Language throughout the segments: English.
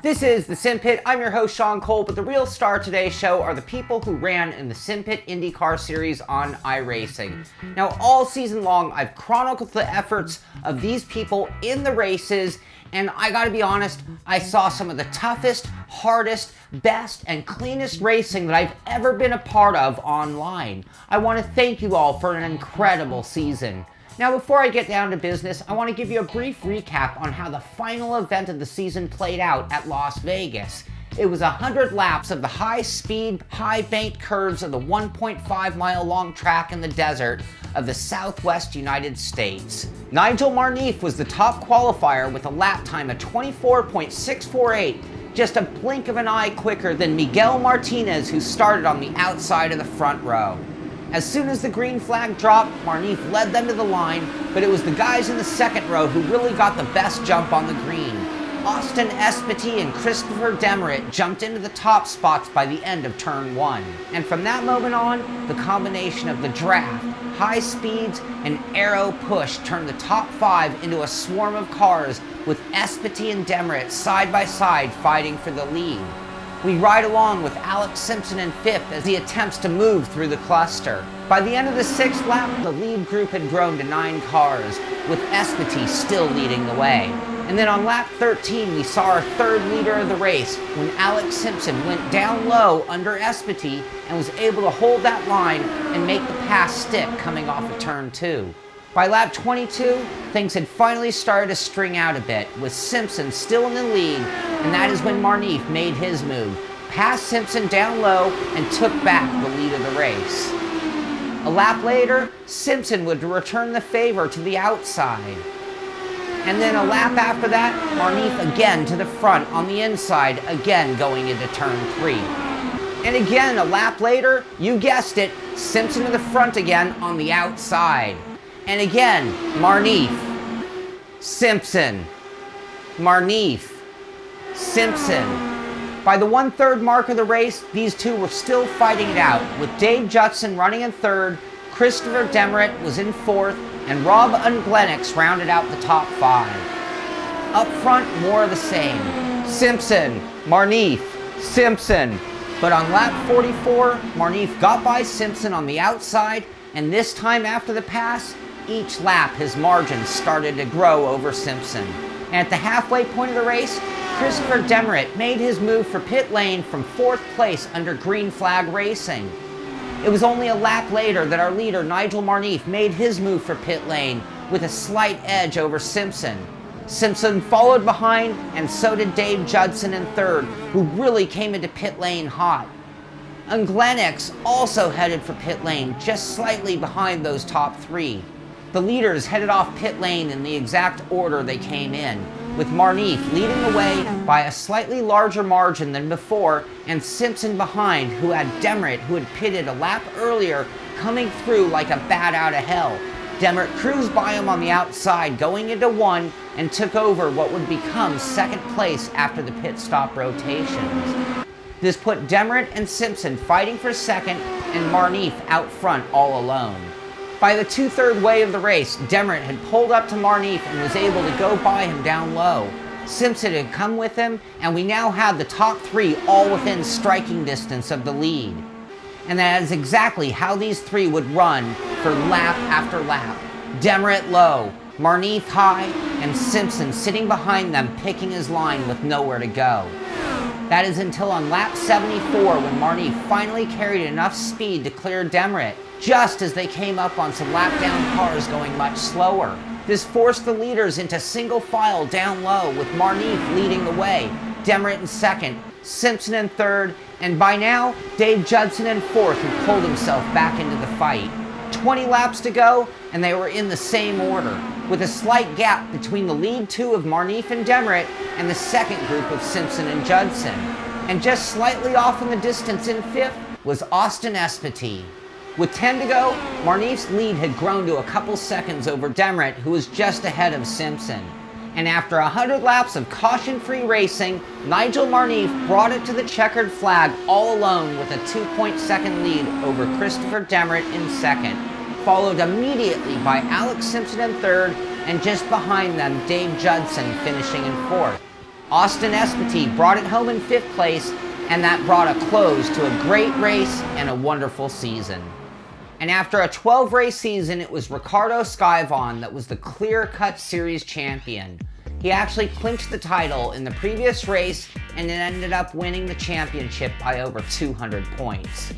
This is the Simpit. I'm your host, Shaun Cole, but the real star of today's show are the people who ran in the Simpit Indycar Series on iRacing. Now, all season long, I've chronicled the efforts of these people in the races, and I gotta be honest, I saw some of the toughest, hardest, best, and cleanest racing that I've ever been a part of online. I want to thank you all for an incredible season. Now, before I get down to business, I want to give you a brief recap on how the final event of the season played out at Las Vegas. It was 100 laps of the high-speed, high-banked curves of the 1.5-mile-long track in the desert of the Southwest United States. Nigel Marneffe was the top qualifier with a lap time of 24.648, just a blink of an eye quicker than Miguel Martinez, who started on the outside of the front row. As soon as the green flag dropped, Marneffe led them to the line, but it was the guys in the second row who really got the best jump on the green. Austin Espity and Christopher Demeritte jumped into the top spots by the end of turn 1. And from that moment on, the combination of the draft, high speeds, and aero push turned the top 5 into a swarm of cars, with Espity and Demeritte side by side fighting for the lead. We ride along with Alex Simpson in 5th as he attempts to move through the cluster. By the end of the 6th lap, the lead group had grown to 9 cars, with Espity still leading the way. And then on lap 13, we saw our third leader of the race when Alex Simpson went down low under Espity and was able to hold that line and make the pass stick coming off of turn 2. By lap 22, things had finally started to string out a bit, with Simpson still in the lead, and that is when Marneffe made his move, passed Simpson down low, and took back the lead of the race. A lap later, Simpson would return the favor to the outside. And then a lap after that, Marneffe again to the front on the inside, again going into turn 3. And again, a lap later, you guessed it, Simpson to the front again on the outside. And again, Marneffe, Simpson, Marneffe, Simpson. By the 1/3 mark of the race, these two were still fighting it out, with Dave Judson running in 3rd, Christopher Demeritte was in 4th, and Rob Unglenix rounded out the top 5. Up front, more of the same. Simpson, Marneffe, Simpson. But on lap 44, Marneffe got by Simpson on the outside, and this time after the pass, each lap his margins started to grow over Simpson. And at the halfway point of the race, Christopher Demeritte made his move for pit lane from 4th place under green flag racing. It was only a lap later that our leader Nigel Marneffe made his move for pit lane with a slight edge over Simpson. Simpson followed behind, and so did Dave Judson in 3rd, who really came into pit lane hot. Unglenix also headed for pit lane, just slightly behind those top 3. The leaders headed off pit lane in the exact order they came in, with Marneffe leading the way by a slightly larger margin than before, and Simpson behind, who had Demeritte, who had pitted a lap earlier, coming through like a bat out of hell. Demeritte cruised by him on the outside, going into 1, and took over what would become 2nd place after the pit stop rotations. This put Demeritte and Simpson fighting for 2nd, and Marneffe out front all alone. By the 2/3 way of the race, Demeritte had pulled up to Marneffe and was able to go by him down low. Simpson had come with him, and we now had the top 3 all within striking distance of the lead. And that is exactly how these 3 would run for lap after lap. Demeritte low, Marneffe high, and Simpson sitting behind them picking his line with nowhere to go. That is until on lap 74 when Marneffe finally carried enough speed to clear Demeritte, just as they came up on some lap-down cars going much slower. This forced the leaders into single file down low, with Marneffe leading the way, Demeritte in 2nd, Simpson in 3rd, and by now, Dave Judson in 4th, who pulled himself back into the fight. 20 laps to go, and they were in the same order, with a slight gap between the lead 2 of Marneffe and Demeritte and the second group of Simpson and Judson. And just slightly off in the distance in 5th was Austin Espity. With 10 to go, Marneffe's lead had grown to a couple seconds over Demeritte, who was just ahead of Simpson. And after 100 laps of caution-free racing, Nigel Marneffe brought it to the checkered flag all alone with a 2-point-second lead over Christopher Demeritte in 2nd, followed immediately by Alex Simpson in 3rd, and just behind them, Dave Judson finishing in 4th. Austin Espity brought it home in 5th place, and that brought a close to a great race and a wonderful season. And after a 12-race season, it was Ricardo Skyvon that was the clear-cut series champion. He actually clinched the title in the previous race and then ended up winning the championship by over 200 points.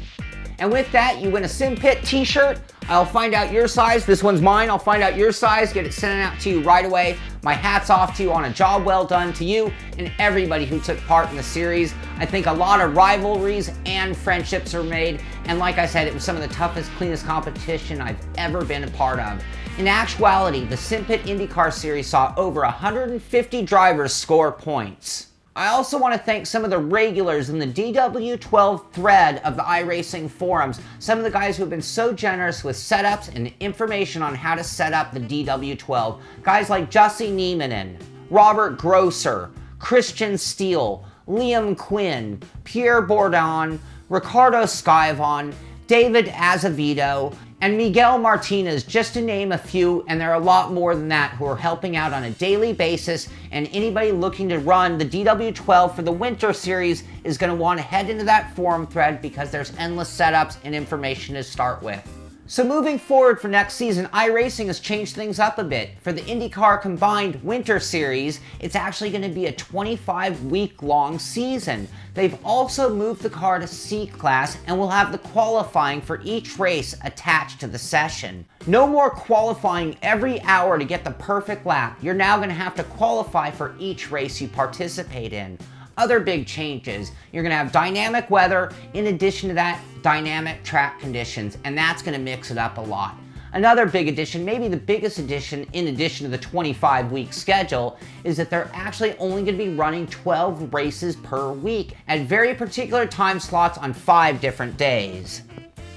And with that, you win a Simpit t-shirt. I'll find out your size. This one's mine. I'll find out your size, get it sent out to you right away. My hat's off to you on a job well done to you and everybody who took part in the series. I think a lot of rivalries and friendships are made. And like I said, it was some of the toughest, cleanest competition I've ever been a part of. In actuality, the Simpit Indycar Series saw over 150 drivers score points. I also want to thank some of the regulars in the DW12 thread of the iRacing forums, some of the guys who have been so generous with setups and information on how to set up the DW12. Guys like Jussi Nieminen, Robert Grosser, Christian Steele, Liam Quinn, Pierre Bourdon, Ricardo Skyvon, David Azevedo, and Miguel Martinez, just to name a few, and there are a lot more than that who are helping out on a daily basis, and anybody looking to run the DW12 for the Winter Series is going to want to head into that forum thread because there's endless setups and information to start with. So moving forward for next season, iRacing has changed things up a bit. For the IndyCar Combined Winter Series, it's actually going to be a 25-week-long season. They've also moved the car to C-Class and will have the qualifying for each race attached to the session. No more qualifying every hour to get the perfect lap. You're now going to have to qualify for each race you participate in. Other big changes, you're going to have dynamic weather, in addition to that, dynamic track conditions, and that's going to mix it up a lot. Another big addition, maybe the biggest addition in addition to the 25-week schedule, is that they're actually only going to be running 12 races per week at very particular time slots on 5 different days.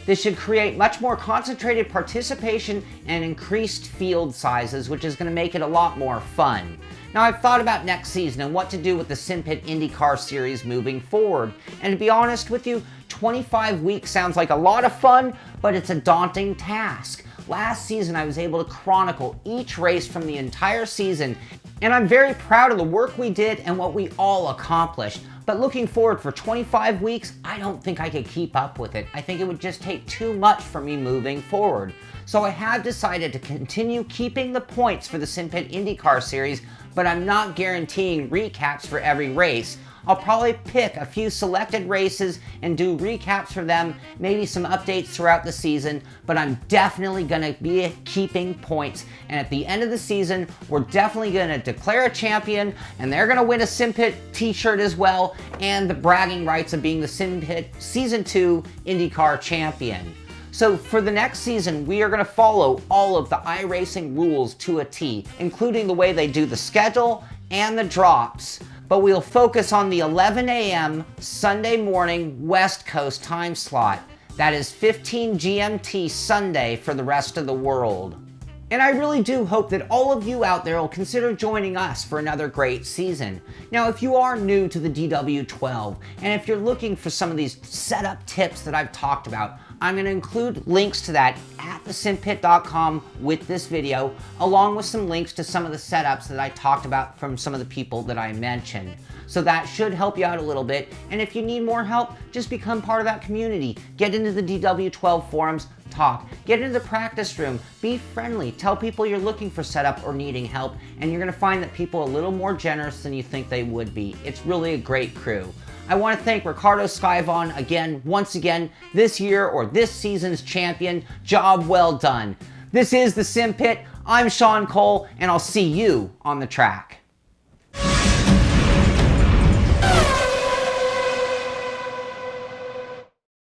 This should create much more concentrated participation and increased field sizes, which is going to make it a lot more fun. Now, I've thought about next season and what to do with the Simpit Indycar Series moving forward. And to be honest with you, 25 weeks sounds like a lot of fun, but it's a daunting task. Last season, I was able to chronicle each race from the entire season, and I'm very proud of the work we did and what we all accomplished. But looking forward for 25 weeks, I don't think I could keep up with it. I think it would just take too much for me moving forward. So I have decided to continue keeping the points for the Simpit Indycar Series, but I'm not guaranteeing recaps for every race. I'll probably pick a few selected races and do recaps for them, maybe some updates throughout the season, but I'm definitely going to be keeping points. And at the end of the season, we're definitely going to declare a champion, and they're going to win a Simpit t-shirt as well, and the bragging rights of being the Simpit Season 2 IndyCar champion. So for the next season, we are going to follow all of the iRacing rules to a T, including the way they do the schedule and the drops. But we'll focus on the 11 a.m. Sunday morning West Coast time slot. That is 15 GMT Sunday for the rest of the world. And I really do hope that all of you out there will consider joining us for another great season. Now, if you are new to the DW12, and if you're looking for some of these setup tips that I've talked about, I'm going to include links to that at thesimpit.com with this video, along with some links to some of the setups that I talked about from some of the people that I mentioned. So that should help you out a little bit, and if you need more help, just become part of that community. Get into the DW12 forums, talk, get into the practice room, be friendly, tell people you're looking for setup or needing help, and you're going to find that people are a little more generous than you think they would be. It's really a great crew. I want to thank Ricardo Skyvon again, once again, this year or this season's champion. Job well done. This is the Simpit. I'm Shaun Cole, and I'll see you on the track.